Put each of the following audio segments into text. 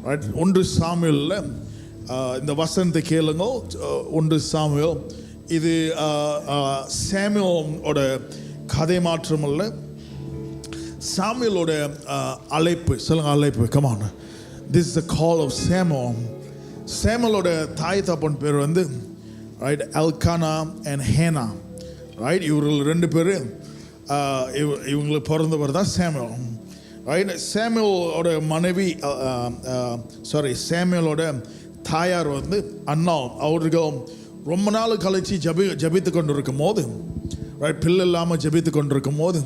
Right. 1 சாமுவேல்ல இந்த வசனத்தை கேளுங்க. 1 சாமுவேல் இது சாமுவேலோட கதை மாற்றம் அல்ல, சாமுவேலோட அழைப்பு. சொல்லுங்க அழைப்பு. Come on. This is the call of Samuel. சாமுவேலோட தாய் தப்பன் பேர் வந்து ரைட் எல்கானா அண்ட் ஹேனா. ரைட். இவர்கள் 2 பேர் இவங்களுக்கு பிறந்தவர் தான் சாமுவேல். ரைட். சாமுவேலோட மனைவி சாமுவேலோட தாயார் வந்து அண்ணா. அவர்கள் ரொம்ப நாள் கழிச்சு ஜபித்து கொண்டு இருக்கும் போது, ரைட், பிள்ளை இல்லாமல் ஜபித்து கொண்டிருக்கும் போது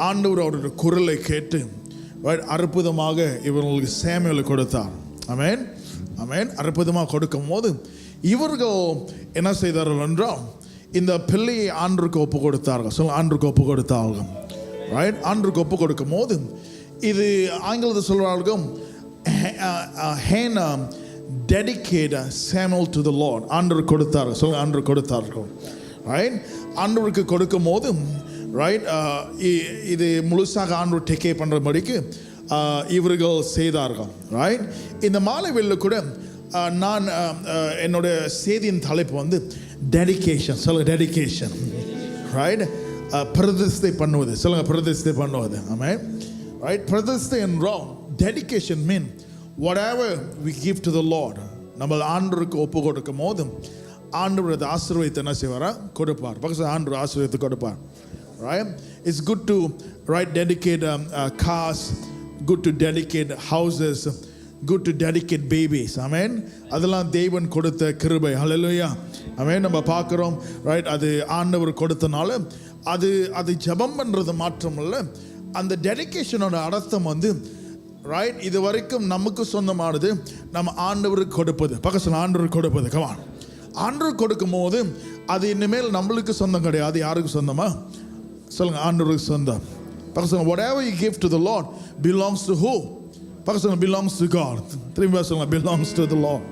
ஆண்டவர் அவருடைய குரலை கேட்டு ரைட் அற்புதமாக இவர்களுக்கு சாமுவேலை கொடுத்தார். ஆமென், ஆமென். அற்புதமாக கொடுக்கும் போது இவர்கள் என்ன செய்தார்கள் என்றால் இந்த பிள்ளையை ஆண்டவருக்கு ஒப்பு கொடுத்தார்கள். சொல்ல ஆண்டவருக்கு ஒப்பு கொடுத்தார்கள். ரைட். ஆண்டவருக்கு ஒப்பு கொடுக்கும் போது இது ஆங்கிலத்தில் சொல்கிறார்கள் ஹேனா dedicate Samuel to the Lord. ஆண்டவருக்கு கொடுத்தார்கள். சொல்ல ஆண்டவருக்கு கொடுத்தார்கள். ரைட். ஆண்டவருக்கு கொடுக்கும் போது ரைட் இது முழுசாக ஆண்டவர் டேக் கேர் பண்ணுறபடிக்கு இவர்கள் செய்தார்கள். ரைட். இந்த மாலை வெளில கூட நான் என்னுடைய செய்தியின் தலைப்பு வந்து டெடிகேஷன். சொல்லுங்க டெடிகேஷன். ரைட். பிரதிஷ்டை பண்ணுவது. சொல்லுங்க பிரதிஷ்டை பண்ணுவது. ஆமென். ரைட். பிரதிஷ்டை என்றால் dedication mean whatever we give to the Lord, நம்ம ஆண்டவருக்கு ஒப்பு கொடுக்கும் போது ஆண்டவர் அதை ஆசீர்வதித்து என்ன செய்வாரா கொடுப்பார். பக்கத்தில் ஆண்டவர் ஆசீர்வதித்து கொடுப்பார். Right? It's good to dedicate cars, good to dedicate houses, good to dedicate babies. Amen. அதெல்லாம் தேவன் கொடுத்த கிருபை. Hallelujah. Amen. நம்ம பார்க்குறோம். ரைட். அது ஆண்டவர் கொடுத்தனால அது ஜெபம் பண்ணுறது மாற்றமல்ல, அந்த டெடிகேஷனோட அர்த்தம் வந்து ரைட் இது வரைக்கும் நமக்கு சொந்தமானது நம்ம ஆண்டவருக்கு கொடுப்பது. பக்கத்தில் ஆண்டவருக்கு கொடுப்பது. கமான். ஆண்டவருக்கு கொடுக்கும் போது அது இனிமேல் நம்மளுக்கு சொந்தம் கிடையாது. யாருக்கு சொந்தமா? சொல்லுங்க ஆண்டவருக்கு சொந்தம். பக்கத்தில் whatever you give to the Lord belongs to who? பக்கத்தில் belongs to God. திரும்பி சொல்லுங்க belongs to the Lord.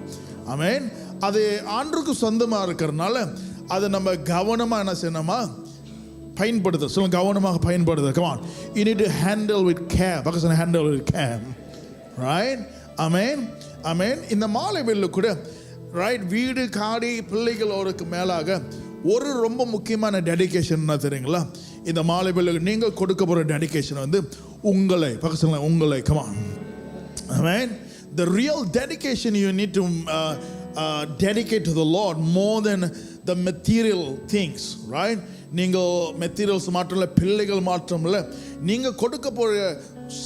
ஆமென். அது ஆண்டவருக்கு சொந்தமாக இருக்கிறதுனால அதை நம்ம கவனமாக என்ன செய்யணுமா பயன்படுத்த. சொல்லுங்க கவனமாக பயன்படுத்த. Come on. You need to handle with care. பக்கத்தில் handle with care. Right? Amen. Amen. இந்த மாலை வேளையில கூட ரைட் வீடு காடி பிள்ளைகளோருக்கு மேலாக ஒரு ரொம்ப முக்கியமான டெடிகேஷன் என்ன தெரியுங்களா? இந்த மாலை வேளையில நீங்கள் கொடுக்க போகிற டெடிகேஷன் வந்து உங்களை. பக்கத்தில் உங்களை. Come on. Amen. The real dedication you need to dedicate to the Lord more than the material things. Right? நீங்கள் மெட்டீரியல்ஸ் மாற்றம் இல்லை, பிள்ளைகள் மாற்றம் இல்லை, நீங்கள் கொடுக்க போகிற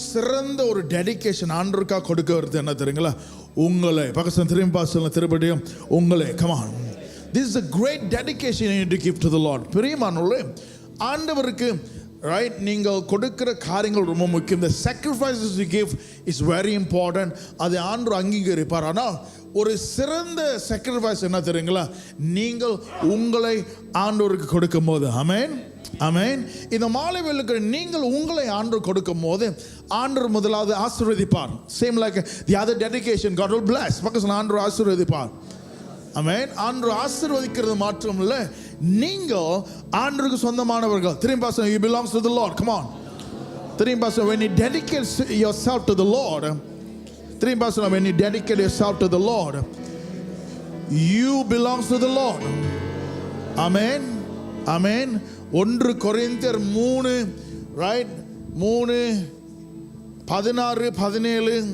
சிறந்த ஒரு டெடிகேஷன் ஆண்டவருக்காக கொடுக்க வருது என்ன தெரியுங்களா? உங்களை. பக்கத்தில் திரும்பி பாசல திருப்படியும் உங்களை. Come on. This is a great dedication you need to give to the Lord. பிரியமானவர்களே, ஆண்டவருக்கு ரைட் நீங்கள் கொடுக்கிற காரியங்கள் ரொம்ப முக்கியம். The sacrifices you give is very important. அதை ஆண்டவர் அங்கீகரிப்பார். ஆனால் ஒரு சிறந்த sacrifice என்ன தெரியுங்களா? நீங்கள் உங்களை ஆண்டவருக்கு கொடுக்கும் போது. ஆமென், ஆமென். இந்த மாலை வேளைக்கு நீங்கள் உங்களை ஆண்டவர் கொடுக்கும் போது ஆண்டவர் முதலாவது ஆசீர்வதிப்பார். Same like the other dedication, God will bless. பக்கத்தில் ஆண்டவர் ஆசீர்வதிப்பார். ஆமென். ஆண்டவர் ஆசீர்வதிக்கிறது மாத்திரம் இல்லை, நீங்கள் ஆண்டவருக்கு சொந்தமானவர்கள். திரும்பி பாசம் you belongs to the Lord. Come on. திரும்பி பாசம் when you dedicate yourself to the Lord, திரும்பி பாசம் when you dedicate yourself to the Lord, you belongs to the Lord. Amen. Amen. 1 கொரிந்தியர் 3 ரைட் 3 16 17,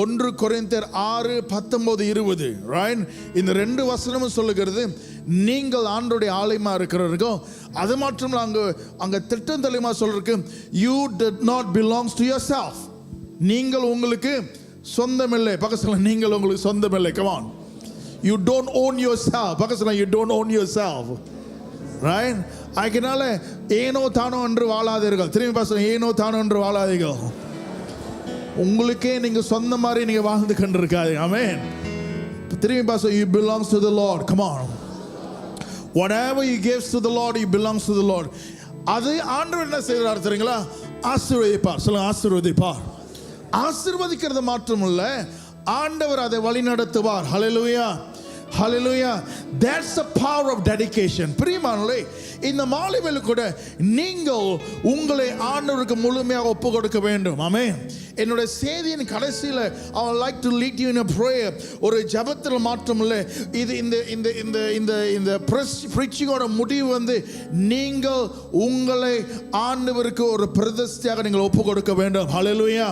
1 கொரிந்தியர் 6 19 20 ரைட். இந்த 2 வசனமும் சொல்லுகிறது நீங்கள் ஆண்டவருடைய ஆலயமா இருக்கிறவங்க. அது மாத்திரம் அங்க திட்டம் தெளிவா சொல்றதுக்கு you did not belongs to yourself. நீங்கள் உங்களுக்கு சொந்தமில்லை. பக்கத்தில் நீங்கள் உங்களுக்கு சொந்தமில்லை. Come on. You don't own yourself. பக்கத்தில் you don't own yourself. Right? அதனால ஏனோ தானோ என்று வாழாதீர்கள். திரும்பி பக்கத்தில் ஏனோ தானோ என்று வாழாதீர்கள். உங்களுக்கே நீங்க சொந்த மாதிரி நீங்க வாழ்ந்து கொண்டிருக்காதீங்க. ஆமென். திரும்பி பக்கத்தில் you belongs to the Lord. Come on. Whatever you give to the Lord, it belongs to the Lord. அது ஆண்டவர் என்ன செய்கிறார் தெரியுங்களா? ஆசீர்வதிப்பார். சொல்லுங்க ஆசீர்வதிப்பார். ஆசீர்வதிக்கிறது மாத்திரமல்ல, ஆண்டவர் அதை வழி நடத்துவார். ஹல்லேலூயா, Hallelujah. That's the power of dedication. பிரியமானவர்களே, இந்த மாலை வேளை கூட நீங்கள் உங்களை ஆண்டவருக்கு முழுமையாக ஒப்பு கொடுக்க வேண்டும். ஆமென். என்னுடைய செய்தியின் கடைசியில் I would like to lead you in a prayer. ஒரு ஜெபத்தில் மாற்றம் இல்லை. இது இந்த இந்த இந்த இந்த இந்த preaching-ஓட முடிவு வந்து நீங்கள் உங்களை ஆண்டவருக்கு ஒரு பிரதிஷ்டையாக நீங்கள் ஒப்பு கொடுக்க வேண்டும். Hallelujah.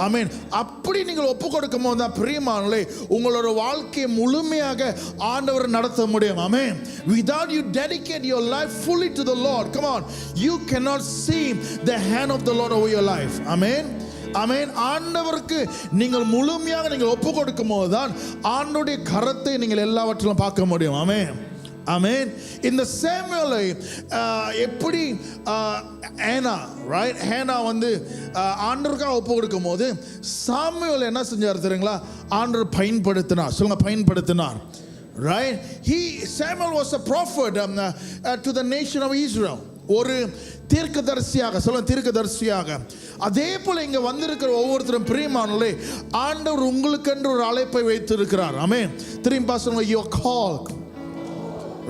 ஆமென். அப்படி நீங்கள் ஒப்பு கொடுக்கும் போது தான் பிரியமானவர்களே உங்களோட வாழ்க்கையை முழுமையாக ஆண்டவர் நடத்த முடியும். ஆமென். Without you dedicate your life fully to the Lord, come on, you cannot see the hand of the Lord over your life. Amen. ஆமென். ஆண்டவருக்கு நீங்கள் முழுமையாக நீங்கள் ஒப்பு கொடுக்கும் போது தான் ஆண்டவருடைய கரத்தை நீங்கள் எல்லாவற்றிலும் பார்க்க முடியும். ஆமென். ஆமென். இந்த சாமுவேலை எப்படி ஹேனா வந்து ஆண்டவருக்காக ஒப்பு கொடுக்கும் போது சாமுவேல் என்ன செஞ்சார் தெரியுங்களா? ஆண்டவர் பயன்படுத்தினார். சொல்லுங்க, பயன்படுத்தினார். Right? Samuel was a prophet to the nation of Israel. ஒரு தீர்க்கதரிசியாக, சொல்லுங்க தீர்க்கதரிசியாக. அதே போல இங்க வந்திருக்கிற ஒவ்வொருத்தரும் பிரியமானவர்களே ஆண்டவர் உங்களுக்கென்று ஒரு அழைப்பை வைத்திருக்கிறார். ஆமென். திரும்பி சொல்லுங்க, you are called.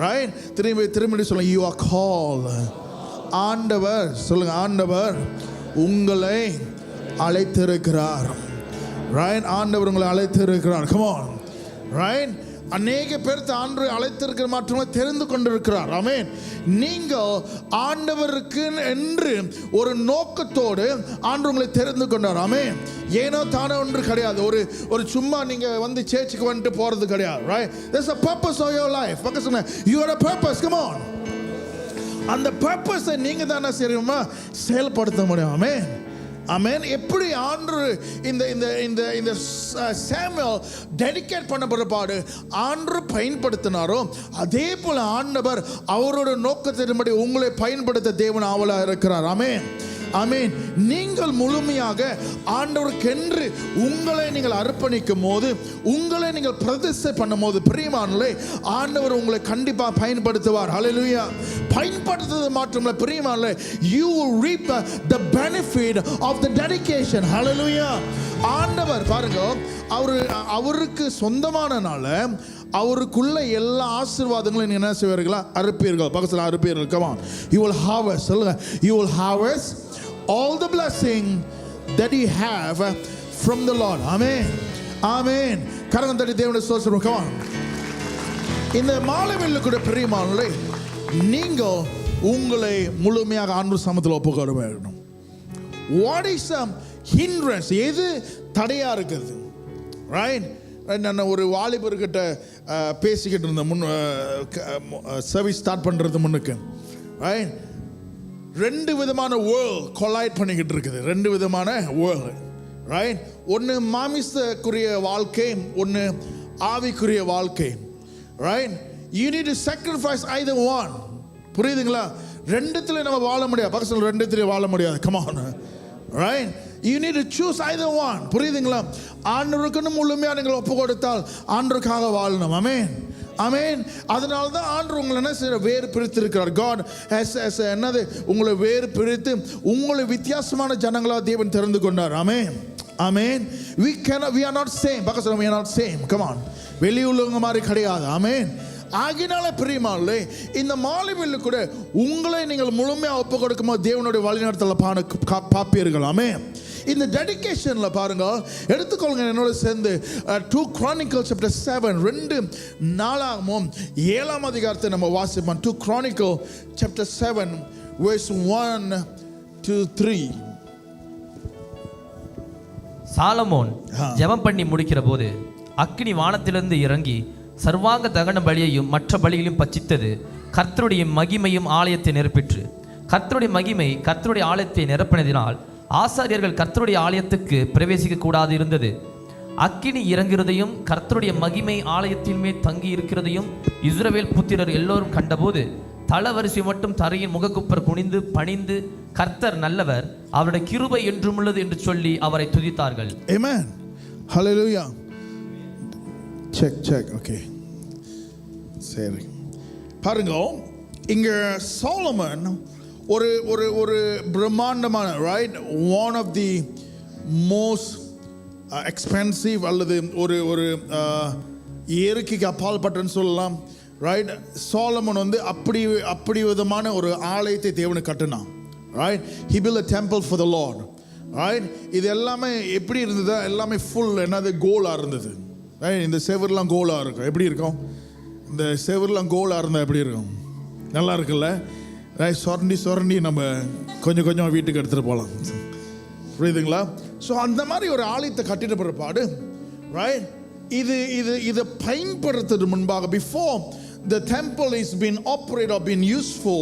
Right? திரும்பி சொல்லுங்க, you are called. ஆண்டவர், சொல்லுங்க, ஆண்டவர் உங்களை அழைத்திருக்கிறார். Right? ஆண்டவர் உங்களை அழைத்திருக்கிறார். Come on. Right? அநேக பேர் ஆண்டவரை அழைத்திருக்கிற மாற்றங்களை தெரிந்து கொண்டிருக்கிறார். ஆமென். நீங்கள் ஆண்டவருக்கு என்று ஒரு நோக்கத்தோடு ஆண்டவர் உங்களை தெரிந்து கொண்டார். ஆமென். ஏனோ தானே ஒன்று கிடையாது. ஒரு சும்மா நீங்க வந்து சேர்ச்சுக்கு வந்துட்டு போறது கிடையாது. Right? There's a purpose of your life. You have a purpose. Come on. அந்த பர்பஸை நீங்க தானே சரிமா செயல்படுத்த முடியும். ஆமென். ஆமென். எப்படி ஆண்டவர் இந்த இந்த இந்த இந்த சாமுவேல் டெடிகேட் பண்ணப்படுற பாடு ஆண்டவர் பயன்படுத்தினாரோ அதே போல ஆண்டவர் அவரோட நோக்கத்தின்படி உங்களை பயன்படுத்த தேவன் ஆவலாக இருக்கிறார். ஆமென். ஆமென். நீங்கள் முழுமையாக ஆண்டவருக்கென்று உங்களை நீங்கள் அர்ப்பணிக்கும் போது, உங்களை நீங்கள் பிரதிஷ்டை பண்ணும் போது பிரியமானவர்களே ஆண்டவர் உங்களை கண்டிப்பாக பயன்படுத்துவார். ஹல்லேலூயா. பயன்படுத்துவது மாத்திரமல்ல பிரியமானவர்களே, you will reap the benefit of the dedication. ஹல்லேலூயா. ஆண்டவர் பாருங்க, அவருக்கு சொந்தமானனால அவருக்குள்ள எல்லா ஆசீர்வாதங்களையும் என்ன செய்வார்களா? அறுப்பீர்கள். பக்கத்தில் அறுப்பீர்கள். Come on. You will harvest. சொல்லுங்க, you will harvest all the blessing that you have from the Lord. Amen. Amen. கரகம் தட்டி தேவனுடைய ஸ்தோத்திரம். Come on. இந்த மாலை வேளையில கூட பிரியமானவர்களே நீங்கள் உங்களை முழுமையாக ஆண்டவர் சமூகத்தில் ஒப்புக்கொள்ள வேண்டும். What is hindrance? எது தடையா இருக்குது? Right? நான் ஒரு வாலிபர்கிட்ட பேசிக்கிட்டு இருந்தேன் சர்வீஸ் ஸ்டார்ட் பண்ணுறது முன்னுக்கு. ரைட்? ரெண்டு விதமான வேர்ல்ட் கொலைட் பண்ணிக்கிட்டு இருக்குது. ரெண்டு விதமான வேர்ல்ட். ரைட்? ஒன்று மாமிசக்குரிய வாழ்க்கை, ஒன்று ஆவிக்குரிய வாழ்க்கை. Right? You need to sacrifice either one. புரியுதுங்களா? ரெண்டுத்துல நம்ம வாழ முடியாது. பக்கத்தில் ரெண்டுத்துல வாழ முடியாது. Come on. Right? You need to choose either one. புரியுதுங்களா? ஆண்டவருக்குன்னு முழுமையாக நீங்கள் ஒப்பு கொடுத்தால் ஆண்டவருக்காக வாழணும். ஆமென். ஆமென். அதனால தான் ஆண்டவர் உங்களை என்ன செய்ய வேறு பிரித்து இருக்கிறார். God has என்னது உங்களை வேறு பிரித்து உங்களை வித்தியாசமான ஜனங்களாக தேவன் தெரிந்து கொண்டார். ஆமென். ஆமென். we are not same. பக்கத்துல we are not same. Come on. வெளியுள்ளவங்க மாதிரி கிடையாது. ஆமென். ஆகினால பிரியமானவர்களே இந்த மாலை வேளையில கூட உங்களை நீங்கள் முழுமையாக ஒப்பு கொடுக்கும்போது தேவனுடைய வழிநடத்தல பாப்பீர்கள். ஆமென். இந்த டெடிகேஷன்ல பாருங்க, எடுத்துக்கொள்ளுங்க என்னோட சேர்ந்து 2 Chronicles chapter 7 2 7 அதிகாரத்தை நம்ம வாசிப்போம். 2 Chronicles chapter 7 verse 1 to 3. Solomon ஜெபம் பண்ணி முடிக்கிற போது அக்கினி வானத்திலிருந்து இறங்கி சர்வாங்க தகன பலியையும் மற்ற பலிகளையும் பட்சித்தது. கர்த்தருடைய மகிமையும் ஆலயத்தை நிரப்பிற்று. கர்த்தருடைய மகிமை கர்த்தருடைய ஆலயத்தை நிரப்பினதினால் ஆசாரியர்கள் கர்த்தருடைய ஆலயத்துக்கு பிரவேசிக்க கூடாது இருந்தது. அக்கினி இறங்குகிறதையும் கர்த்தருடைய மகிமை ஆலயத்தின் மேல் தங்கி இருக்கிறதையும் இஸ்ரவேல் புத்திரர் எல்லோரும் கண்டபோது தளவரிசை மட்டும் தரையின் முகக்குப்பர் குனிந்து பணிந்து கர்த்தர் நல்லவர், அவருடைய கிருபை என்றும் உள்ளது என்று சொல்லி அவரை துதித்தார்கள். Amen. Hallelujah. check okay. சரி பாருங்க, இங்க சாலமன் ஒரு ஒரு ஒரு பிரம்மாண்டமான right one of the most expensive அல்லது ஒரு ஒரு இயற்கைக்கு அப்பால் பட்டன்னு சொல்லலாம். ரைட், சாலமன் வந்து அப்படி விதமான ஒரு ஆலயத்தை தேவனுக்கு கட்டினான். Right, he built a temple for the Lord. Right, இது எல்லாமே எப்படி இருந்தது? எல்லாமே ஃபுல் என்னது கோலாக இருந்தது. ரைட், இந்த செவர்லாம் கோலாக இருக்கும். எப்படி இருக்கும்? இந்த செவர்லாம் கோலாக இருந்தால் எப்படி இருக்கும்? நல்லா இருக்குல்ல? ரைட், சொரண்டி நம்ம கொஞ்சம் கொஞ்சம் வீட்டுக்கு எடுத்துகிட்டு போகலாம். புரியுதுங்களா? ஸோ அந்த மாதிரி ஒரு ஆலயத்தை கட்டிட்ட பிற்பாடு ரைட், இதை பயன்படுத்துறது முன்பாக before the temple is been operated or been useful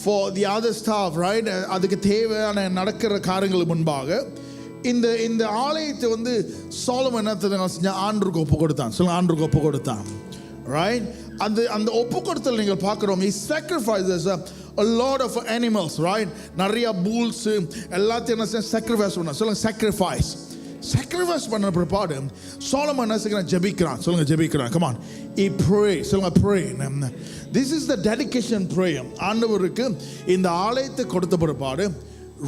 for the other stuff, right, அதுக்கு தேவையான நடக்கிற காரியங்களுக்கு முன்பாக இந்த ஆலயத்தை வந்து சாலமன் என்ன செஞ்சா? ஆண்டவருக்கு ஒப்பு கொடுத்தான். சொல்லுங்க, ஆண்டவருக்கு ஒப்பு கொடுத்தான். ரைட், அந்த ஒப்பு கொடுத்தல் நீங்கள் பார்க்குறோம். he sacrifices a lot of animals, right, நிறைய bulls எல்லாத்தையும் என்ன செய்ய? sacrifice பண்ண. சொல்லுங்க, sacrifice பண்ண பிற்பாடு சாலமன் என்ன செய்கிறான்? ஜெபிக்கிறான். சொல்லுங்க, ஜெபிக்கிறான். come on, he pray. சொல்லுங்க, pray. this is the dedication prayer. ஆண்டவருக்கு இந்த ஆலயத்தை கொடுத்த பிற்பாடு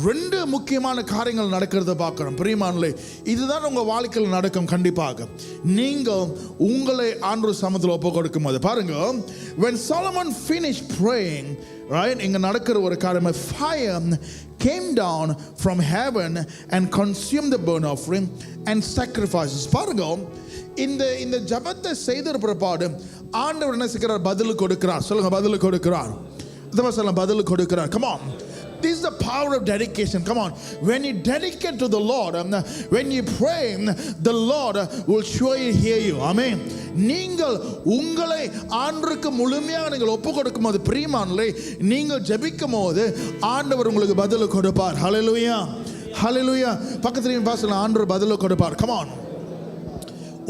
ரெண்டு முக்கியமான காரியங்கள் நடக்கிறத பார்க்கிறோம். பிரியமானவர்களே, இதுதான் உங்க வாழ்க்கையில் நடக்கும். கண்டிப்பாக நீங்கள் உங்களை ஆண்டவர் சமூகத்தில் ஒப்பு கொடுக்கும் போது பாருங்க, when Solomon finished praying, right, இங்க நடக்கிற ஒரு காரியம், fire came down from heaven and consumed the burnt offering and sacrifices. பாருங்க, இந்த ஜெபத்தை செய்த பிற்பாடு ஆண்டவர் என்ன செய்கிறார்? பதில் கொடுக்கிறார். சொல்லுங்க, பதில் கொடுக்கிறார். சொல்லுங்க, பதில் கொடுக்கிறார். come on, this is the power of dedication. come on, when you dedicate to the Lord, when you pray, the Lord will surely hear you. amen. நீங்கள் உங்களை ஆண்டவருக்கு முழுமையாக நீங்கள் ஒப்பு கொடுக்கும் போது பிரியமானவர்களே, நீங்கள் ஜெபிக்கும் போது ஆண்டவர் உங்களுக்கு பதில் கொடுப்பார். ஹல்லேலூயா, ஹல்லேலூயா. பக்கத்துல பாசல ஆண்டவர் பதில் கொடுப்பார். come on,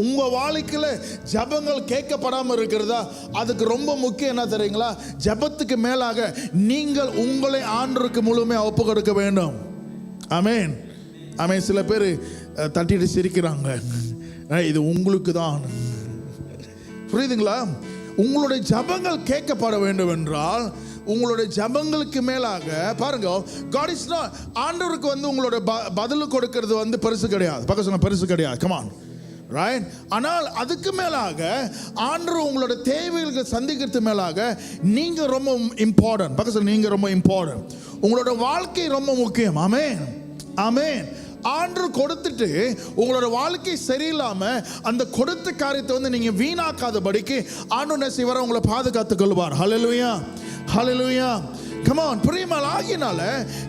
உங்க வாழ்க்கையில் ஜெபங்கள் கேட்கப்படாமல் இருக்கிறதா? அதுக்கு ரொம்ப முக்கியம் என்ன தெரியுங்களா? ஜெபத்துக்கு மேலாக நீங்கள் உங்களை ஆண்டவருக்கு முழுமையாக ஒப்பு கொடுக்க வேண்டும். ஆமென், ஆமென். சில பேர் தட்டிட்டு சிரிக்கிறாங்க. இது உங்களுக்கு தான். புரியுதுங்களா? உங்களுடைய ஜெபங்கள் கேட்கப்பட வேண்டும் என்றால் உங்களுடைய ஜெபங்களுக்கு மேலாக பாருங்க, God is not, ஆண்டவருக்கு வந்து உங்களோட பதில் கொடுக்கிறது வந்து பெருசு கிடையாது. பக்கம் சொன்ன பெருசு கிடையாது. come on, right. ஆனால் அதுக்கு மேலாக ஆண்டவர் உங்களோட தேவைகளுக்கு சந்திக்கிறது மேலாக நீங்க ரொம்ப இம்பார்ட்டன்ட். பக்கத்துல நீங்க ரொம்ப இம்பார்ட்டன்ட். உங்களோட வாழ்க்கை ரொம்ப முக்கியம். ஆமென், ஆமென். ஆண்டவர் கொடுத்துட்டு உங்களோட வாழ்க்கை சரியில்லாம அந்த கொடுத்த காரியத்தை வந்து நீங்க வீணாக்காதபடிக்கு ஆண்டவர் செய்வார், உங்களை பாதுகாத்துக் கொள்வார். ஹல்லேலூயா, ஹல்லேலூயா. come on, பிரியமான ஆகினால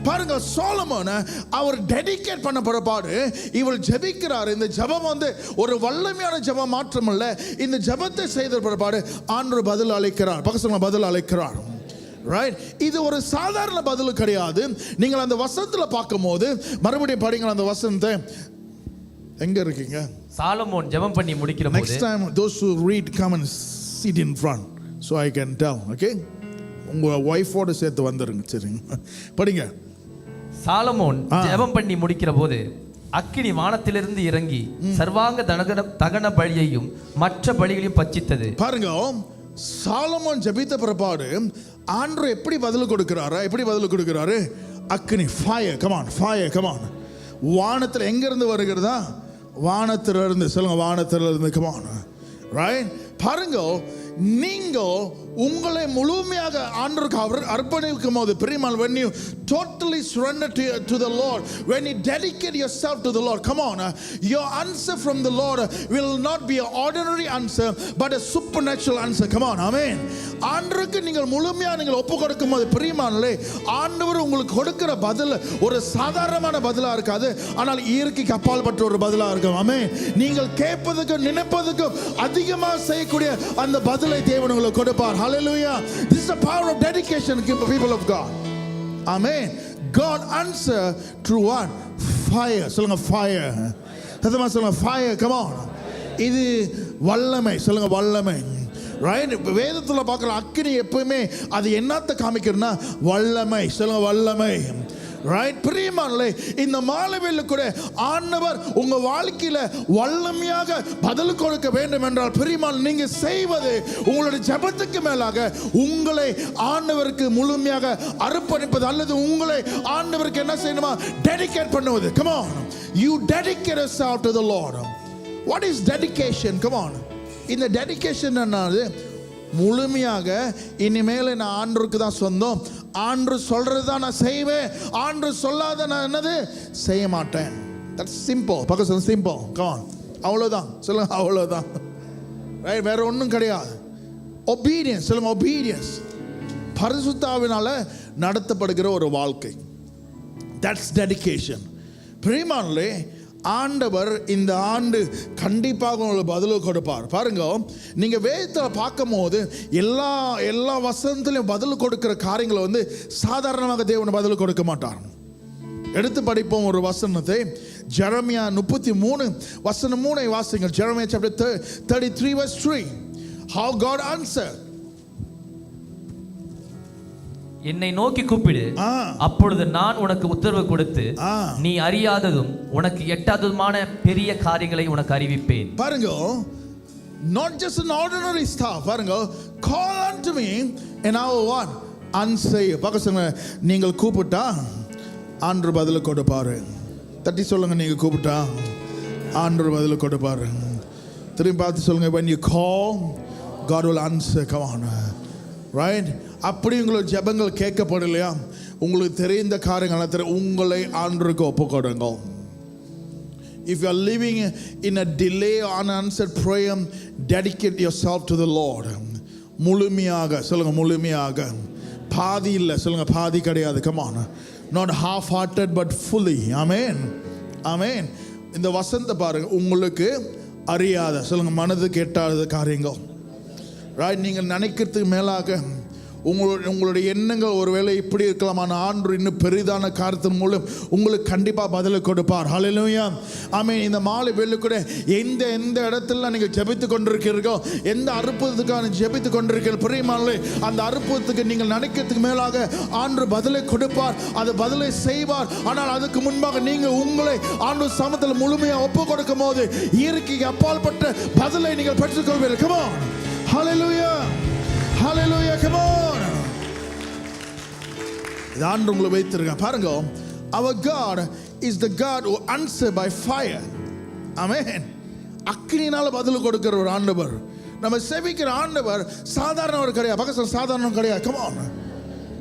பாருங்க, சாலமோன் அவர் டெடிகேட் பண்ண பிற்பாடு இவர் ஜெபிக்கிறார். இந்த ஜெபம் வந்து ஒரு வல்லமையான ஜெபம் மாற்றமல்ல. இந்த ஜெபத்தை செய்த பிற்பாடு ஆண்டவர் பதில் அளிக்கிறார். பக்கத்துல பதில் அளிக்கிறார். ரைட், இது ஒரு சாதாரண பதில் கிடையாது. நீங்கள் அந்த வசனத்துல பார்க்கும்போது மறுபடியும் படிங்க அந்த வசனத்தை. எங்க இருக்கீங்க? சாலமோன் ஜெபம் பண்ணி முடிக்கிற போது, next time those who read come and sit in front so I can tell. okay, உங்க வைஃபோட சேர்த்து வந்துருங்க. சரிங்க, படிங்க. சாலமோன் ஜெபம் பண்ணி முடிக்கிற போது அக்கினி வானத்திலிருந்து இறங்கி சர்வாங்க தகன பலியையும் மற்ற பலிகளையும் பட்சித்தது. பாருங்க, சாலமோன் ஜெபித்த பிற்பாடு ஆண்டவர் எப்படி பதில் கொடுக்கிறாரா? எப்படி பதில் கொடுக்கிறாரு? அக்கினி, fire. come on, fire. come on. வானத்தில் எங்க இருந்து வருகிறதா? வானத்திலிருந்து. சொல்லுங்க, வானத்திலிருந்து. come on, right. பாருங்க, நீங்க உங்களை முழுமையாக ஆண்டவருக்கு அர்ப்பணிக்கும் போது பிரியமான, when you totally surrender to the Lord, when you dedicate yourself to the Lord, come on, your answer from the Lord will not be an ordinary answer but a supernatural answer. come on, amen. ஆண்டவருக்கு நீங்கள் முழுமையாக நீங்கள் ஒப்பு கொடுக்கும் போது பிரியமானே, ஆண்டவர் உங்களுக்கு கொடுக்கிற பதில் ஒரு சாதாரணமான பதிலா இருக்காது, ஆனால் இயற்கைக்கு அப்பால் பட்ட ஒரு பதிலா இருக்கும். ஆமென். நீங்கள் கேட்பதுக்கு நினைப்பதுக்கு அதிகமாக செய்யக்கூடிய அந்த பதிலை தேவன் உங்களுக்கு கொடுப்பார். Hallelujah. This is the power of dedication, people of God. Amen. God answer through what? Fire. சொல்லுங்க, fire. சத்தமா சொல்லுங்க, fire. come on. இது வல்லமை. சொல்லுங்க, வல்லமை. ரைட், வேதத்துல பார்க்குற அக்கினி எப்பவுமே அது என்னத்தை காமிக்கிறதுனா வல்லமை. சொல்லுங்க, வல்லமை. ரைட், பிரியமானே, இந்த மாலைவேளை கூட ஆண்டவர் உங்க வாழ்க்கையில வல்லமையாக பதில் கொடுக்க வேண்டும் என்றால் பிரியமான, நீங்க செய்வது உங்களுடைய ஜெபத்துக்கு மேலாக உங்களை ஆண்டவருக்கு முழுமையாக அர்ப்பணிப்பது அல்லது உங்களை ஆண்டவருக்கு என்ன செய்யணுமா? டெடிகேட் பண்ணுவது. come on, you dedicate yourself to the Lord. what is dedication? come on, இந்த டெடிகேஷன் என்னது? முழுமையாக இனிமேல் நான் ஆண்டவருக்கு தான் சொந்தம், ஆண்டு சொல்றது தான் நான் செய்வேன், ஆண்டு சொல்லாத நான் என்னது செய்ய மாட்டேன். That's simple. பக்கம் சிம்பிள். கமான், அவ்வளோதான். சொல்லுங்க, அவ்வளோதான். ரைட், வேற ஒன்றும் கிடையாது. ஒபீடியன்ஸ். சொல்லுங்க, ஒபீடியன்ஸ். பரிசுத்த ஆவியினால நடத்தப்படுகிற ஒரு வாழ்க்கை. That's dedication. பிரியமானவர்களே, ஆண்டவர் இந்த ஆண்டு கண்டிப்பாக உங்களுக்கு பதில் கொடுப்பார். பாருங்க, நீங்க வேதத்தில் பார்க்கும் போது எல்லா வசனத்திலையும் பதில் கொடுக்கிற காரியங்களை வந்து சாதாரணமாக தேவன் பதில் கொடுக்க மாட்டார். எடுத்து படிப்போம் ஒரு வசனத்தை. ஜெரமியா 33 வசனம் 3 வாசிங்க. Jeremiah chapter 33 verse 3. How God answered. என்னை நோக்கி கூப்பிடு, அப்பொழுது நான் உனக்கு உத்தரவு கொடுத்து நீ அறியாததும் உனக்கு எட்டாததுமான பெரிய காரியங்களை உனக்கு அறிவிப்பேன். பாருங்க, not just an ordinary stuff. பாருங்க, call unto me and I will what? Answer you. பாருங்க, நீங்கள் கூப்பிட்டா ஆண்டவர் பதில் கொடுப்பாரு. தட்டி சொல்லுங்க, நீங்க கூப்பிட்டா ஆண்டவர் பதில் கொடுப்பாரு. திரும்பி பார்த்து சொல்லுங்க, when you call God will answer. Come on, right? அப்படி உங்களோட ஜெபங்கள் கேட்கப்படலையா? உங்களுக்கு தெரிந்த காரியங்கள் உங்களை ஆண்டவருக்கு ஒப்புக்கொடுங்க. If you are living in a delay or unanswered prayer, dedicate yourself to the Lord. முழுமையாக சொல்லுங்க, முழுமையாக. பாதி இல்லை, சொல்லுங்க, பாதி கிடையாது. Come on, not half hearted but fully. Amen, amen. இந்த வசனத்தை பாருங்க, உங்களுக்கு அறியாத, சொல்லுங்க, மனதுக்கு எட்டாத காரியங்கள். ரைட், நீங்கள் நினைக்கிறதுக்கு மேலாக உங்களுடைய எண்ணங்கள் ஒருவேளை இப்படி இருக்கலாம், ஆனால் ஆண்டவர் இன்னும் பெரிதான காரியத்தின் மூலம் உங்களுக்கு கண்டிப்பாக பதில் கொடுப்பார். ஹல்லேலூயா, ஆமென். இந்த மாலை வேளை கூட எந்த இடத்துல நீங்கள் ஜெபித்து கொண்டிருக்கிறீர்களோ, எந்த அற்புதத்துக்காக ஜெபித்து கொண்டிருக்கிறீர்கள், பிரியமானவர்களே, அந்த அற்புதத்துக்கு நீங்கள் நினைக்கிறதுக்கு மேலாக ஆண்டவர் பதிலை கொடுப்பார், அது பதிலை செய்வார். ஆனால் அதுக்கு முன்பாக நீங்கள் உங்களை ஆண்டவர் சமூகத்தில் முழுமையாக ஒப்பு கொடுக்கும் போது இயற்கைக்கு அப்பாற்பட்ட பதிலை நீங்கள் பெற்றுக்கொள்வீர்கள். Come on, hallelujah, hallelujah, come on. இது ஆண்டவர் உங்களை வைத்திருக்க. பாருங்க, our God is the God who answer by fire. ஆமென். அக்கினியினால பதில் கொடுக்கிற ஒரு ஆண்டவர், நம்ம சேவிக்கிற ஆண்டவர் சாதாரணவர் கிடையாது. பக்கத்தில் சாதாரணம் கிடையாது. Come on,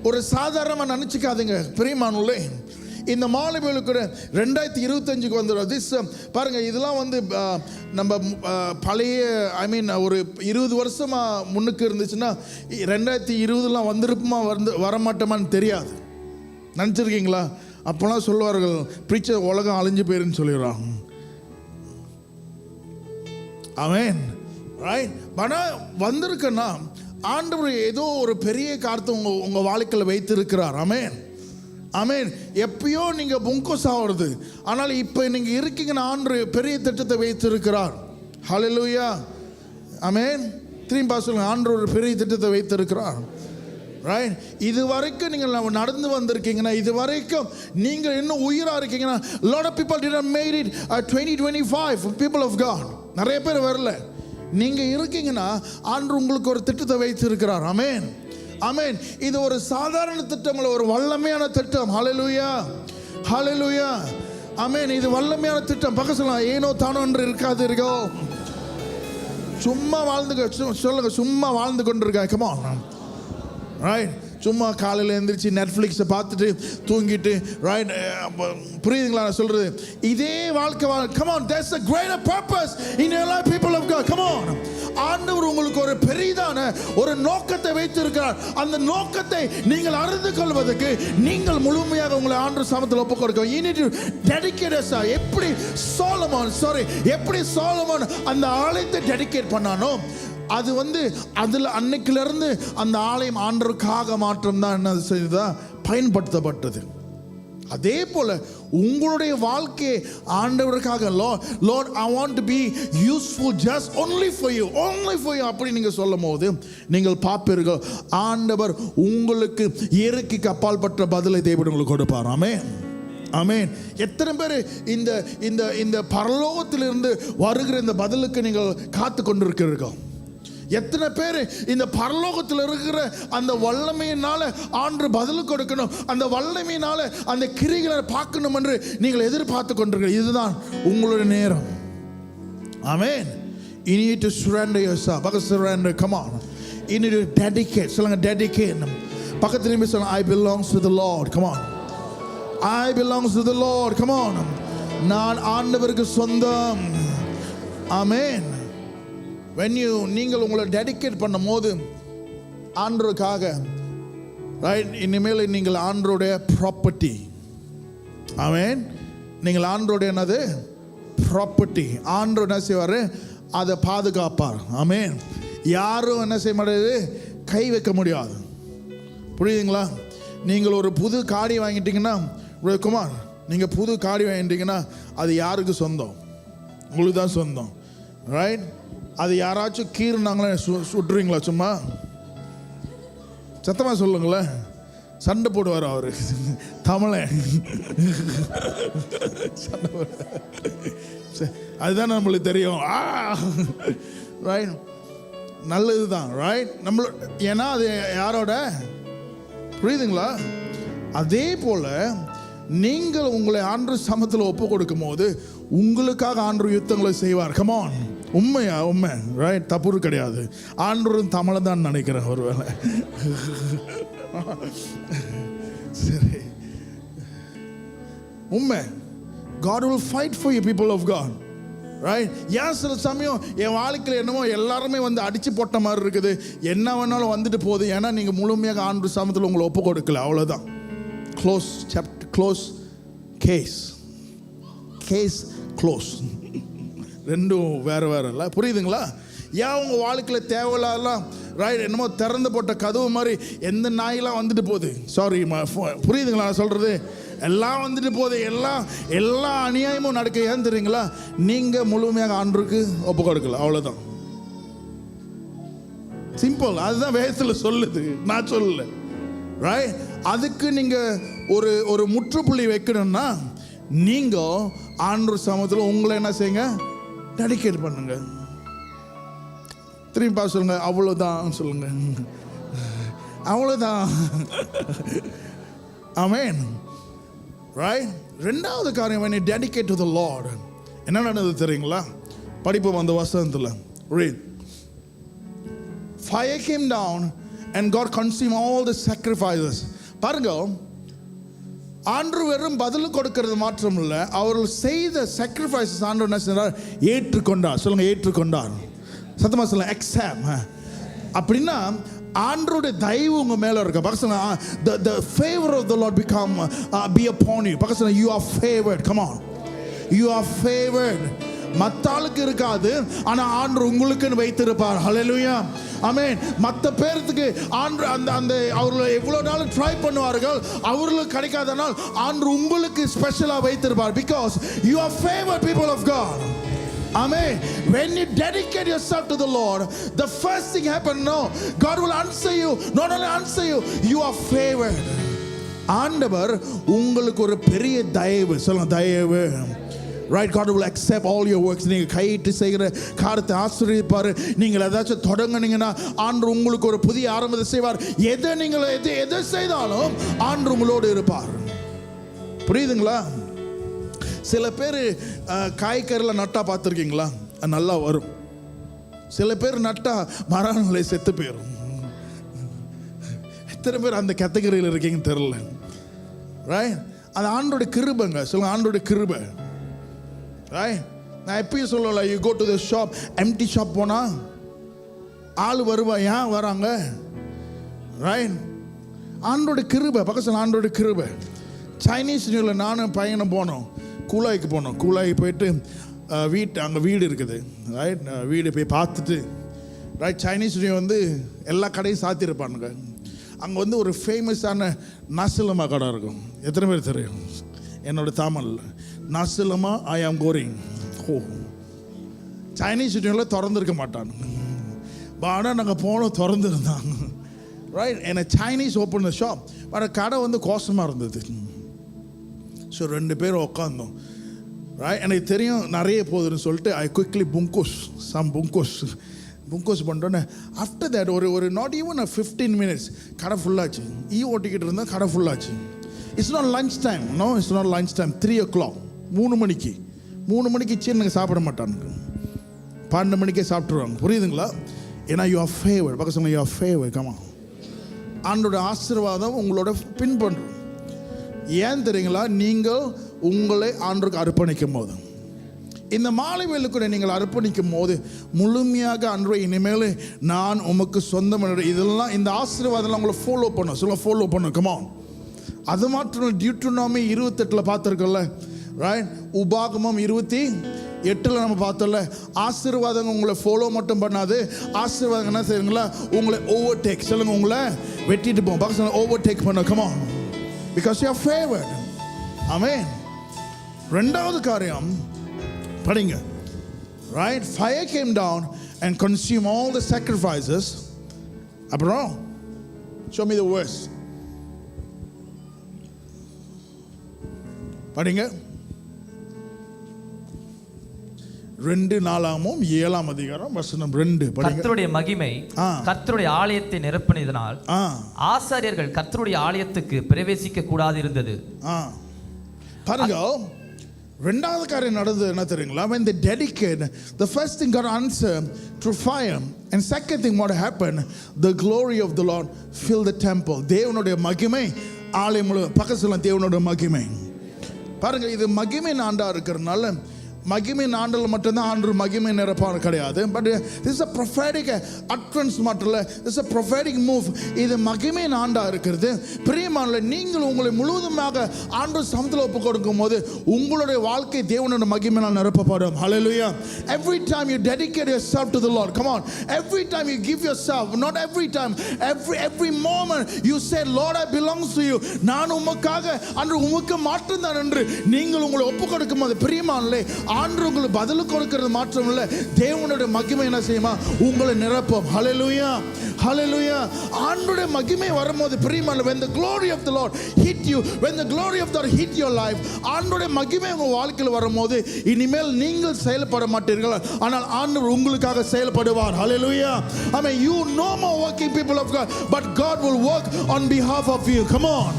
ஒரு சாதாரணமாக நினச்சிக்காதீங்க பிரியமானவர்களே. இந்த மாலை வேளைக்கு 2025க்கு வந்துடும். பாருங்க, இதெல்லாம் வந்து நம்ம பழைய ஒரு 20 வருஷமாக முன்னுக்கு இருந்துச்சுன்னா 2020 வந்திருப்புமா வரமாட்டோமான்னு தெரியாது. நினச்சிருக்கீங்களா? அப்போலாம் சொல்லுவார்கள், ப்ரீச்சர் உலகம் அழிஞ்சு போயிருன்னு சொல்லிடுறாங்க. ஆமென், ரைட். ஆனால் வந்திருக்குன்னா ஆண்டவர் ஏதோ ஒரு பெரிய காரியத்தை உங்கள் வாழ்க்கையில் வைத்திருக்கிறார். ஆமென், ஆமென். எப்பயோ நீங்க புங்கோஸ் ஆகிறது, ஆனால் இப்போ நீங்க இருக்கீங்கன்னா ஆண்டவர் பெரிய திட்டத்தை வைத்திருக்கிறார். ஹல்லேலூயா, ஆமென். திரும்பி சொல்லுங்க, ஆண்டவர் ஒரு பெரிய திட்டத்தை வைத்திருக்கிறார். ரைட், இது வரைக்கும் நீங்கள் நடந்து வந்திருக்கீங்கன்னா, இது வரைக்கும் நீங்கள் இன்னும் உயிராக இருக்கீங்கன்னா, lot of people didn't made it 2025 people of God. நிறைய பேர் வரல. நீங்க இருக்கீங்கன்னா ஆண்டவர் உங்களுக்கு ஒரு திட்டத்தை வைத்திருக்கிறார். ஆமென், ஆமென். இது ஒரு சாதாரண திட்டம் இல்லை, ஒரு வல்லமையான திட்டம். ஹல்லேலூயா, ஹல்லேலூயா, ஆமென். இது வல்லமையான திட்டம். பக்கம் சொல்லலாம், ஏனோ தானோ என்று இருக்காது. இருக்கோ சும்மா சொல்லுங்க, சும்மா வாழ்ந்து கொண்டிருக்கா. Come on, right. சும்மா காலையில் எழுந்திரிச்சு நெட்ஃப்ளிக்ஸை பார்த்துட்டு தூங்கிட்டு, ரைட், புரியுதுங்களா நான் சொல்றது? இதே வாழ்க்கை. Come on, there's a greater purpose in your life, people of God. Come on, ஆண்டவர் உங்களுக்கு ஒரு பெரிதான ஒரு நோக்கத்தை வைத்திருக்கிறார். அந்த நோக்கத்தை நீங்கள் அறிந்து கொள்வதற்கு நீங்கள் முழுமையாக உங்களை ஆண்டவர் சமூகத்தில் ஒப்புக் கொடுக்க. You need to dedicate yourself. எப்படி சோலமன் அந்த ஆலயத்தை டெடிகேட் பண்ணானோ, அது அதில் அன்னைக்கிலிருந்து அந்த ஆலயம் ஆண்டவருக்காக மாற்றம் தான் என்ன செய்ததா பயன்படுத்தப்பட்டது. அதே போல உங்களுடைய வாழ்க்கையை ஆண்டவருக்காக, Lord, I want to be useful just only for you அப்படி நீங்க சொல்லும் போது நீங்கள் பார்ப்பீர்கள், ஆண்டவர் உங்களுக்கு இயற்கைக்கு அப்பாற்பட்ட பதிலை தேவன் உங்களுக்கு கொடுப்பார். ஆமென், ஆமென். எத்தனை பேர் இந்த பரலோகத்திலிருந்து வருகிற இந்த பதிலுக்கு நீங்கள் காத்து கொண்டிருக்கிறீர்கள்? எத்தனை பேர் இந்த பரலோகத்தில் இருக்கிற அந்த வல்லமையினால ஆண்டு பதில் கொடுக்கணும், அந்த வல்லமையினால அந்த கிரிகளை பார்க்கணும் என்று நீங்கள் எதிர்பார்த்து கொண்டிருக்கிறீர்கள்? இதுதான் உங்களுடைய நேரம். ஆமென். You need to surrender yourself. பக்கத்து surrender, come on. You need to dedicate. சொல்லுங்க dedicate. பக்கத்து திரும்பி சொல்லுங்க I belongs to the Lord. Come on. I belongs to the Lord. Come on. நான் ஆண்டவருக்கு சொந்தம். ஆமென். When you நீங்கள் உங்களை dedicate பண்ணும்போது ஆண்டவருக்காக, right, இனிமேல் நீங்கள் ஆண்டவருடைய ப்ராப்பர்ட்டி. ஆமென். நீங்கள் ஆண்டவருடைய என்னது ப்ராப்பர்ட்டி. ஆண்டவர் என்ன செய்வார்? அதை பாதுகாப்பார். ஆமென். யாரும் என்ன செய்ய முடியாது? கை வைக்க முடியாது. புரியுதுங்களா? நீங்கள் ஒரு புது காடி வாங்கிட்டீங்கன்னா, குமார், நீங்கள் புது காடி வாங்கிட்டீங்கன்னா அது யாருக்கு சொந்தம்? உங்களுக்கு தான் சொந்தம். ரைட்? அது யாராச்சும் கீறுனாங்களே சுட்டுருவீங்களா? சும்மா சத்தமாக சொல்லுங்களேன். சண்டை போடுவார் அவர் தமிழன். அதுதான் நம்மளுக்கு தெரியும். ரைட், நல்லது தான். ரைட், நம்மள ஏன்னா அது யாரோட? புரியுதுங்களா? அதே போல நீங்கள் உங்களை ஆண்டவர் சமத்தில் ஒப்பு கொடுக்கும் போது உங்களுக்காக ஆண்டவர் யுத்தங்களை செய்வார். கமான், உண்மையா? உண்மை. ரைட், தப்பு கிடையாது. ஆண்டவரும் தமிழை தான் நினைக்கிறேன் ஒருவேளை. சரி, உண்மை. God will fight for you, people of God. Right? ஏன் சில சமயம் என் வாழ்க்கையில் என்னமோ எல்லாருமே வந்து அடிச்சு போட்ட மாதிரி இருக்குது, என்ன வேணாலும் வந்துட்டு போகுது. ஏன்னா நீங்கள் முழுமையாக ஆண்டவர் சமத்தில் உங்களை ஒப்பு கொடுக்கல. அவ்வளோதான். Close chapter, close case. Case close. ரெண்டும் வேறு வேறு இல்லை. புரியுதுங்களா? ஏன் உங்கள் வாழ்க்கையில் தேவையில்லாம் ரைட் என்னமோ திறந்து போட்ட கதவு மாதிரி எந்த நாயெல்லாம் வந்துட்டு போகுது. சாரி, புரியுதுங்களா நான் சொல்கிறது? எல்லாம் வந்துட்டு போகுது. எல்லா அநியாயமும் நடக்க. ஏன் தெரியுங்களா? நீங்கள் முழுமையாக ஆண்டவருக்கு ஒப்பு கொடுக்கல. அவ்வளோதான். சிம்பிள். அதுதான் வேதத்தில் சொல்லுது, நான் சொல்லல. ரைட்? அதுக்கு நீங்கள் ஒரு முற்றுப்புள்ளி வைக்கணும்னா நீங்கள் ஆண்டவர் சமூகத்தில் உங்களை என்ன செய்யுங்க? டெடிகேட் பண்ணுங்க. திரும்பி பார்த்து சொல்லுங்க, அவ்வளோதான் சொல்லுங்க. அவ்வளோதான். ஆமென். ரைட்? ரெண்டாவது காரியம், when you dedicate to the Lord, என்ன நடந்தது தெரியுங்களா? படிப்போம் அந்த வசனத்தில். Read. Fire came down and God consumed all the sacrifices. பாருங்க, ஆண்டவர் வெறும் பதில் கொடுக்கிறது மாத்திரம் இல்லை, அவர்கள் செய்த sacrifices ஆண்டவர் என்ன செய்தார்? ஏற்றுக்கொண்டார். சொல்லுங்க, ஏற்றுக்கொண்டார். சத்தமா சொல்லுங்க, accept. அப்படின்னா ஆண்டவருடைய தயவு உங்க மேல இருக்கு. பக்கத்துல the favor of the Lord be upon you. பக்கத்துல you are favored. Come on, you are favored. மத்தாளுக்கு இருக்காது, ஆனா ஆண்டவர் உங்களுக்குன்னு வைத்திருப்பார். ஹல்லேலூயா, ஆமென். மற்ற பேருக்கு ஆண்டவர் அந்த அவர்கள் எவ்வளவு நாள் ட்ரை பண்ணுவார்கள், அவர்களுக்கு கிடைக்காதனால் ஆண்டவர் உங்களுக்கு ஸ்பெஷலா வைத்திருப்பார். because you are favored, people of God. Amen. When you dedicate yourself to the Lord, the first thing happen, no, God will answer you. Not only answer you, you are favored. ஆண்டவர் உங்களுக்கு ஒரு பெரிய தயவு. சொல்லுங்க, தயவு. Right? God will accept all your works. நீங்கள் கையிட்டு செய்கிற காரியத்தை ஆசீர்வதிப்பார். நீங்கள் ஏதாச்சும் தொடங்கினீங்கன்னா ஆண்டவர் உங்களுக்கு ஒரு புதிய ஆரம்பத்தை செய்வார். எதை செய்தாலும் ஆண்டவர் உங்களோடு இருப்பார். புரியுதுங்களா? சில பேர் காய்கறியில் நட்டா பார்த்துருக்கீங்களா? நல்லா வரும். சில பேர் நட்டா மரங்களை செத்து போயிடும். எத்தனை பேர் அந்த கேட்டகரியில் இருக்கீங்கன்னு தெரியல. ரைட்? அது ஆண்டோட கிருபைங்க. சொல்லுங்க, ஆண்டோட கிருபை. ரைட்? நான் எப்பயும் சொல்லல, you go to the shop, empty shop போனா ஆள் வருவா. ஏன் வராங்க? ரைட்? ஆண்டோட கிருபை. பக்கத்தில் ஆண்டோட கிருபை. சைனீஸ் நியூவில் நானும் பையனும் போனோம். கூலாய்க்கு போனோம். கூலாய்க்கு போயிட்டு அங்கே வீடு இருக்குது. ரைட்? வீடு போய் பார்த்துட்டு, ரைட், சைனீஸ் நியூ வந்து எல்லா கடையும் சாத்தியிருப்பானுங்க. அங்கே வந்து ஒரு ஃபேமஸான நசிலமா கடை இருக்கும். எத்தனை பேர் தெரியும்? என்னோட தமிழ் நசிலமா ஐ ஆம் கோரிங். ஓ, சைனீஸ் நியூவில் திறந்துருக்க மாட்டானுங்க. ஆனால் நாங்கள் போனோம், திறந்துருந்தாங்க. ரைட்? என்ன Chinese open the shop. But கடை வந்து கோசமாக இருந்தது. ஸோ 2 பேரும் உட்காந்தோம். எனக்கு தெரியும் நிறைய போகுதுன்னு சொல்லிட்டு ஐ குவிக்லி புங்கோஸ் பண்ணிட்டோன்னே ஆஃப்டர் தேட் ஒரு நாட் ஈவன் 15 minutes கடை ஃபுல்லாச்சு. ஓட்டிக்கிட்டு இருந்தால் கடை ஃபுல்லாச்சு. It's not lunch time. No, it's not lunch time. 3 o'clock, 3 மணிக்கு சரி நாங்கள் சாப்பிட மாட்டானுங்க. 12 மணிக்கே சாப்பிட்ருவாங்க. புரியுதுங்களா? ஏன்னா யூ ஆர் ஃபேவர். பக்கம் சொல்லுங்க, யூ ஆர் ஃபேவர். கமா, ஆண்டோட ஆசீர்வாதம் உங்களோட பின்பற்றும். ஏன் தெரியுங்களா? நீங்கள் உங்களை ஆண்டவருக்கு அர்ப்பணிக்கும் போது, இந்த மாலை வேளைக்குள்ள நீங்கள் அர்ப்பணிக்கும் போது முழுமையாக அன்றை இனிமேல் நான் உமக்கு சொந்தம், இதெல்லாம் இந்த ஆசீர்வாதம் உங்களை ஃபாலோ பண்ணும். சொல்ல ஃபாலோ பண்ணும். கமா, அது மாத்திரம் டியூட்டனாமி 28 பார்த்துருக்கோம்ல, ரைட்? உபாகமம் 28 நம்ம பார்த்தோம்ல, ஆசீர்வாதம் உங்களை ஃபாலோ மட்டும் பண்ணாது, ஆசீர்வாதம் என்ன செய்யுங்களா? உங்களை ஓவர்டேக். சொல்லுங்க, உங்களை வெட்டிட்டு போகும். பக்கத்தில் ஓவர்டேக் பண்ண. Comma, because you are favoured. ஆமென். ரெண்டாவது காரியம் படிங்க, right? Fire came down and consumed all the sacrifices. அப்புறம் show me the verse. படிங்க. 2 நாளாகமம் 7ஆம் அதிகாரம் வசனம் 2 படிங்க. கர்த்தருடைய மகிமை கர்த்தருடைய ஆலயத்தை நிரப்பினதினால் ஆசாரியர்கள் கர்த்தருடைய ஆலயத்துக்கு பிரவேசிக்க கூடாது இருந்தது. பாருங்க, ரெண்டாவது காரியம் நடந்தது என்ன தெரியுங்களா? When they dedicated, the first thing got answered through fire, and second thing what happened, the glory of the Lord filled the temple. தேவனுடைய மகிமை ஆலயம் முழு. பக்கத்துல தேவனுடைய மகிமை. பாருங்க, இது மகிமை ஆண்டா இருக்கிறதுனால, மகிமை ஆண்டல் மட்டும்தான் ஆண்டு மகிமை நிரப்பான கிடையாது. But this a prophetic utterance மட்டும் இல்லை, திஸ் a prophetic move. இது மகிமை ஆண்டா இருக்கிறது. பிரியமானவர்களே, நீங்கள் உங்களை முழுவதுமாக ஆண்டு சமத்தில் ஒப்பு கொடுக்கும் போது உங்களுடைய வாழ்க்கை தேவனுடைய மகிமையால் நிரப்பப்படும். Hallelujah. Every time you dedicate yourself to the Lord, come on, every time you give yourself, not every time, every moment you say, Lord, I belongs to you, நான் உமக்காக அன்று உமக்கு மாற்றம்தான் என்று நீங்கள் உங்களை ஒப்பு கொடுக்கும் போது, பிரியமானவர்களே, ஆண்டு உங்களுக்கு பதில் கொடுக்கிறது மாற்றம் இல்லை, தேவனுடைய மகிமை என்ன செய்யுமா? உங்களை நிரப்பும். ஹல்லேலூயா, ஹல்லேலூயா. ஆண்டுடைய மகிமை வரும்போது பிரியமானவர்களே, when the glory of the Lord hit you, when the glory of the Lord hit your life, ஆண்டுடைய மகிமை உங்க வாழ்க்கையில் வரும்போது இனிமேல் நீங்கள் செயல்பட மாட்டீர்கள், ஆனால் ஆண்டவர் உங்களுக்காக செயல்படுவார். ஹல்லேலூயா. I mean, you no more working people of God, but God will work on behalf of you. Come on.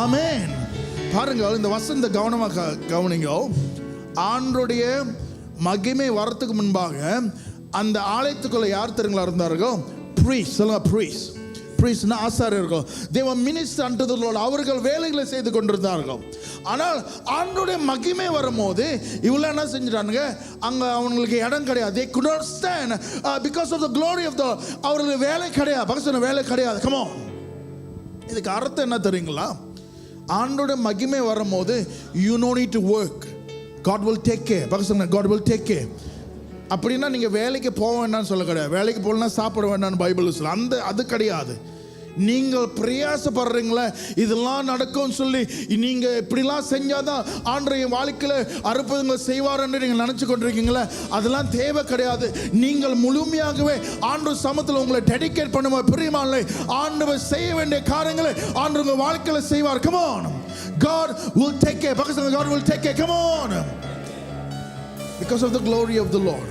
Amen. பாருங்க, இந்த வசந்த கவனமாக கவனிங்க. ஆண்டோடைய மகிமை வரத்துக்கு முன்பாக அந்த ஆலயத்துக்குள்ள யார் தெரியுங்களா இருந்தார்கள்? பிரீஸ்ட். சொல்லுங்க, பிரீஸ்ட். பிரீஸ்ட்னா ஆசாரியர்கள். they were minister unto the Lord. அவர்கள் வேலைகளை செய்து கொண்டிருந்தார்கள். ஆனால் ஆண்டோடைய மகிமை வரும்போது இவங்க என்ன செஞ்சிட்டாங்க? அங்க அவங்களுக்கு இடம் கிடையாது. they could not stand because of the glory of the Lord. அவங்களுக்கு வேலை கிடையாது. பக்கத்துல வேலை கிடையாது. come on. இதுக்கு அர்த்தம் என்ன தெரியுங்களா? ஆண்டோடைய மகிமை வரும்போது you no need to work, God will take care. பக்கத்துல God will take care. அப்படின்னா நீங்க வேலைக்கு போக வேண்டாம்னு சொல்ல கிடையாது. வேலைக்கு போகலன்னா சாப்பிட வேண்டாம்னு பைபிள் சொல்ல, அது கிடையாது. நீங்கள் பிரயாசப்படுறீங்களா இதெல்லாம் நடக்கும்னு சொல்லி நீங்க இப்படிலாம் செஞ்சாதான் ஆண்டவருடைய வாழ்க்கையில அற்புதங்கள் செய்வார் என்று நீங்க நினைச்சு கொண்டிருக்கீங்களா? அதெல்லாம் தேவை கிடையாது. நீங்கள் முழுமையாகவே ஆண்டவர் சமத்தில் உங்களை டெடிகேட் பண்ணும்போது பிரியமானவர்களே, ஆண்டவர் செய்ய வேண்டிய காரியங்களை ஆண்டவர் உங்க வாழ்க்கையில செய்வார். Come on. God will take care. God will take care. Come on. Because of the glory of the Lord.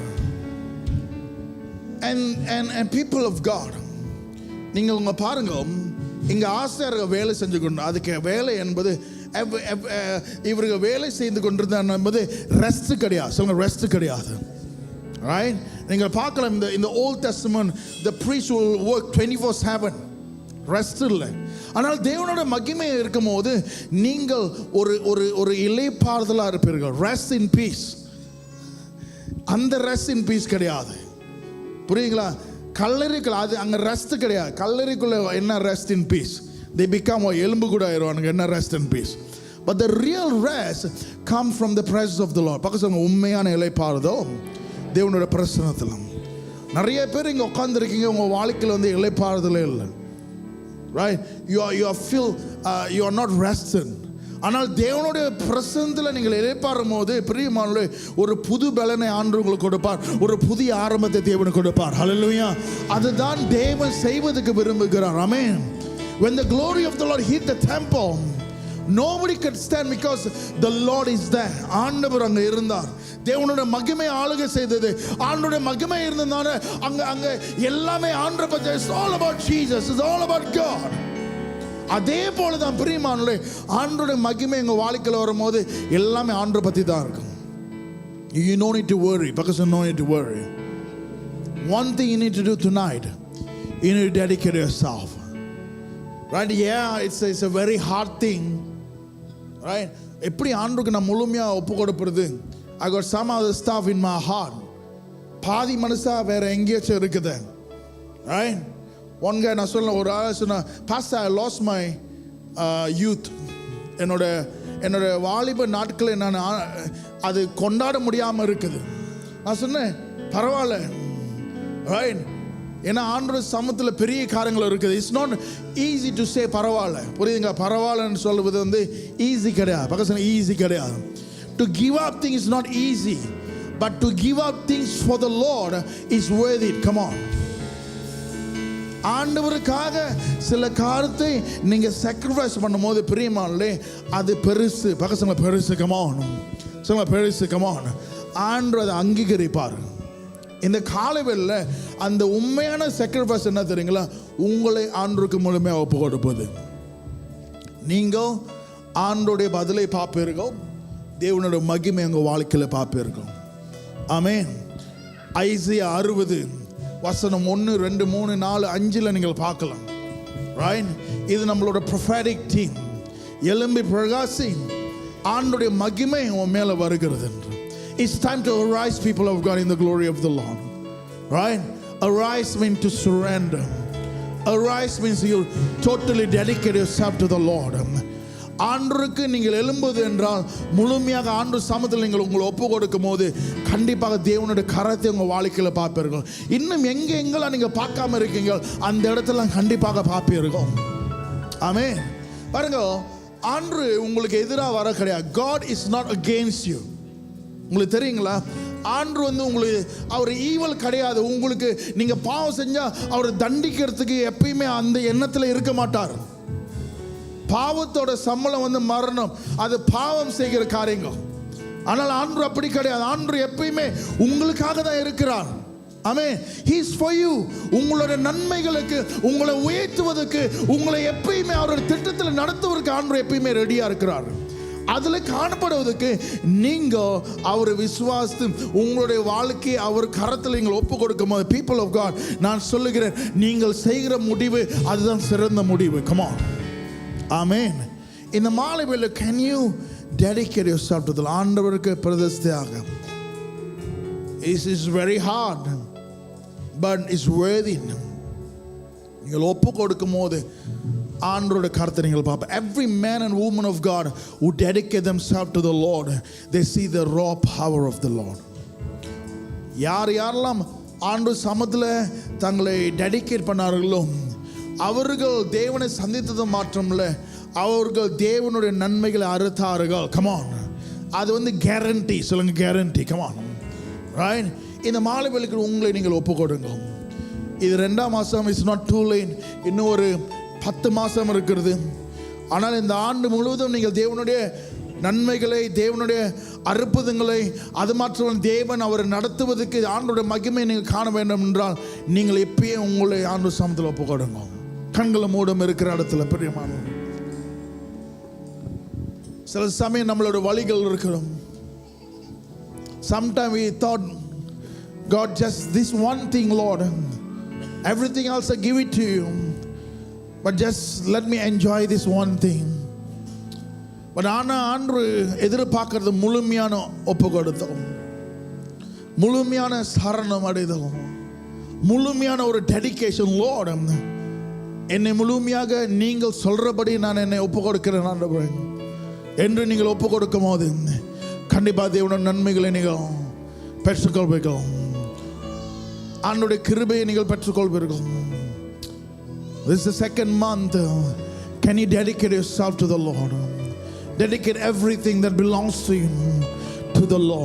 And people of God, நீங்கள் உங்க பாருங்க, இங்க ஆசாரியர்கள் வேலை செஞ்சு கொண்டு, அதுக்கு வேலை என்பது இவர்கள் வேலை செய்து கொண்டிருந்தார் என்பது ரெஸ்ட் கிடையாது. சொல்லுங்க, ரெஸ்ட் கிடையாது. ரைட்? நீங்கள் பார்க்கலாம், இந்த Old Testament, the priest will work 24/7. Rest இல்லை. ஆனால் தேவனோட மகிமை இருக்கும் போது நீங்கள் ஒரு இளைப்பாறுதலா இருப்பீர்கள். Rest in peace. அந்த ரெஸ்ட் இன் பீஸ் கிடையாது. புரியுங்களா? கல்லறைக்குள்ள அது அங்கே ரெஸ்ட் கிடையாது. கல்லறைக்குள்ள என்ன rest in peace? they become எலும்பு கூட ஆயிடுவானுங்க. என்ன rest in peace? but the real rest come from the presence of the Lord. பக்கத்துல உண்மையான இளைப்பாறுதல் தேவனோட பிரசன்னத்தில். நிறைய பேர் இங்கே உட்காந்துருக்கீங்க, உங்கள் வாழ்க்கையில் வந்து இளைப்பாறுதலே இல்லை. right? you are feel you are not rested. ஆனால் தேவனுடைய பிரசன்னத்தில் நீங்கள் இளைப்பாறும் போது பிரியமானவர்களே, ஒரு புது பலனை ஆண்டவர் உங்களுக்கு கொடுப்பார். ஒரு புதிய ஆரம்பத்தை தேவனுக்கு கொடுப்பார். ஹல்லேலூயா. அதுதான் தேவன் செய்வதற்கு விரும்புகிறார். ஆமென். when the glory of the Lord hit the temple, nobody could stand because the Lord is there. ஆண்டவர் அங்கே இருந்தார். தேவனுடைய மகிமை ஆளுகை செய்தது. ஆண்டவருடைய மகிமை இருந்ததால அங்க எல்லாமே ஆண்டவரை பத்தி. it's all about Jesus. it's all about God. அதே போல தான் பிரியமானவர்களே, ஆண்டவருடைய மகிமை எங்க வாழ்க்கையில் வரும்போது எல்லாமே ஆண்டவரை பத்தி தான் இருக்கும். you no need to worry. because you no need to worry. one thing you need to do tonight, you need to dedicate yourself. Right? Yeah, it's a very hard thing. Right? எப்படி ஆண்டவருக்கு நான் முழுமையா ஒப்பு கொடுப்பது? I got some other stuff in my heart. பாதி மனசா வேற எங்கேயாச்சும் இருக்குது. Right? One guy நான் சொல்ல ஒரு ஆள் சொன்னா, Pastor, I lost my youth. என்னோட வாலிப நாட்களை நான் அது கொண்டாட முடியாமல் இருக்குது. நான் சொன்னேன் பரவாயில்ல. ரைட்? ஏன்னா ஆண்டவர் சமூகத்தில் பெரிய காரியங்கள் இருக்குது. It's not easy to say பரவாயில்ல. புரியுதுங்க? பரவாயில்லன்னு சொல்லுவது வந்து ஈஸி கிடையாது. பக்கத்தில் ஈஸி கிடையாது. To give up things is not easy, but to give up things for the Lord is worth it. Come on. ஆண்டவருக்காக சில காரியத்தை நீங்க sacrifice பண்ணும்போது பிரியமானே அது பெருசு. பக்கத்துல பெருசு. Come on. சொல்லுங்க பெருசு. Come on. ஆண்டவர் அதை அங்கீகரிப்பார். இந்த காலவெளியில் அந்த உண்மையான sacrifice என்ன தெரியுங்களா? உங்களை ஆண்டவருக்கு முழுமையாக ஒப்பு கொடுப்பது. நீங்கள் ஆண்டவருடைய பதிலை பார்ப்பீர்கள், தேவனுடைய மகிமை உங்கள் வாழ்க்கையில் பார்ப்பீர்கள். ஆமென். ஐசியா 60 வசனம் 1, 2, 3, 4, 5 நீங்கள் பார்க்கலாம். ரைட்? இது நம்மளோட prophetic team. எழும்பி பிரகாசி, ஆண்டவருடைய மகிமை உன் மேலே வருகிறது. It's time to arise, people of God, in the glory of the Lord. Right? Arise means to surrender. Arise means you totally dedicate yourself to the Lord. ஆண்டவருக்கு நீங்கள் எழும்புவது என்றால் முழுமையாக ஆண்டவர் சமூகத்தில் நீங்கள் உங்களை ஒப்பு கொடுக்கும் போது கண்டிப்பாக தேவனுடைய கரத்தை உங்கள் வாழ்க்கையில் பார்ப்பீர்கள். இன்னும் எங்கெல்லாம் நீங்கள் பார்க்காம இருக்கீங்க அந்த இடத்துல கண்டிப்பாக பார்ப்பீர்கள். ஆமென். பாருங்க, ஆண்டவர் உங்களுக்கு எதிராக வர கிடையாது. God is not against you. உங்களுக்கு தெரியுங்களா? ஆண்டவர் வந்து உங்களுக்கு அவர் ஈவல் கிடையாது. உங்களுக்கு நீங்க பாவம் செஞ்சா அவர் தண்டிக்கிறதுக்கு எப்பயுமே அந்த எண்ணத்தில் இருக்க மாட்டார். பாவத்தோட சம்பளம் வந்து மரணம். அது பாவம் செய்கிற காரியங்கள். ஆனால் ஆண்டவர் அப்படி கிடையாது. ஆண்டவர் எப்பயுமே உங்களுக்காக தான் இருக்கிறார். ஆமென். He is for you. உங்களுடைய நன்மைகளுக்கு, உங்களை உயர்த்துவதற்கு, உங்களை எப்பயுமே அவருடைய திட்டத்தில் நடத்துவதற்கு ஆண்டவர் எப்பயுமே ரெடியா இருக்கிறார். அதில் காணப்படுவதற்கு நீங்க அவரை விசுவாசித்து உங்களுடைய வாழ்க்கையை அவர் கரத்தில் நீங்கள் ஒப்பு கொடுக்கும் போது, people of God, நான் சொல்லுகிறேன், நீங்கள் செய்கிற முடிவு அதுதான் சிறந்த முடிவு. Come on. ஆமென். இந்த மாலை வேளை can you dedicate yourself to the ஆண்டவருக்கு பிரதிஷ்டையாக? It is very hard, but it's worth it. நீங்கள் ஒப்பு கொடுக்கும் போது ஆண்டவருடைய கருத்தை நீங்கள் பார்ப்ப. Every man and woman of God who dedicate themselves to the Lord, they see the raw power of the Lord. யாரெல்லாம் ஆண்டவர் சமூகத்தில் தங்களை டெடிகேட் பண்ணார்களோ அவர்கள் தேவனை சந்தித்தது மாற்றமில்லை, அவர்கள் தேவனுடைய நன்மைகளை அறுத்தார்கள். Come on. அது வந்து கேரண்டி. சொல்லுங்க கேரண்டி. Come on. Right? இந்த மாலை வேளைக்கு உங்களை நீங்கள் ஒப்பு கொடுங்க. இது 2ஆம் மாதம். It's not too late. இன்னும் ஒரு 10 மாதம் இருக்கிறது. ஆனால் இந்த ஆண்டு முழுவதும் நீங்கள் தேவனுடைய நன்மைகளை, தேவனுடைய அற்புதங்களை, அது மாத்திரம் தேவன் அவரை நடத்துவதற்கு ஆண்டோடைய மகிமை நீங்கள் காண வேண்டும் என்றால் நீங்கள் எப்பயே உங்களை ஆண்டு சமத்தில் ஒப்பு கொடுங்க. கண்களை மூடம் இருக்கிற இடத்துல பிரியமான சில சமயம் நம்மளோட வழிகள் இருக்கிறோம். Sometimes we thought, God, just this one thing, Lord, everything else I give it to you, but just let me enjoy this one thing. But ஆண்டு எதிர்பார்க்கறது முழுமையான ஒப்பு கொடுத்தோம், முழுமையான சரணம் அடைதல், முழுமையான ஒரு டெடிகேஷன். Lord, என்னை முழுமையாக நீங்கள் சொல்றபடி நான் என்னை ஒப்பு கொடுக்கிறேன் ஆண்டவரே என்று நீங்கள் ஒப்பு கொடுக்கும் போது கண்டிப்பாக தேவனுடைய நன்மைகளை நீங்கள் பெற்றுக்கொள்வீர்கள். ஆண்டவருடைய கிருபையை நீங்கள் பெற்றுக்கொள்வீர்கள். This is the second month. Can you dedicate yourself to the Lord? Dedicate everything that belongs to you to the Lord.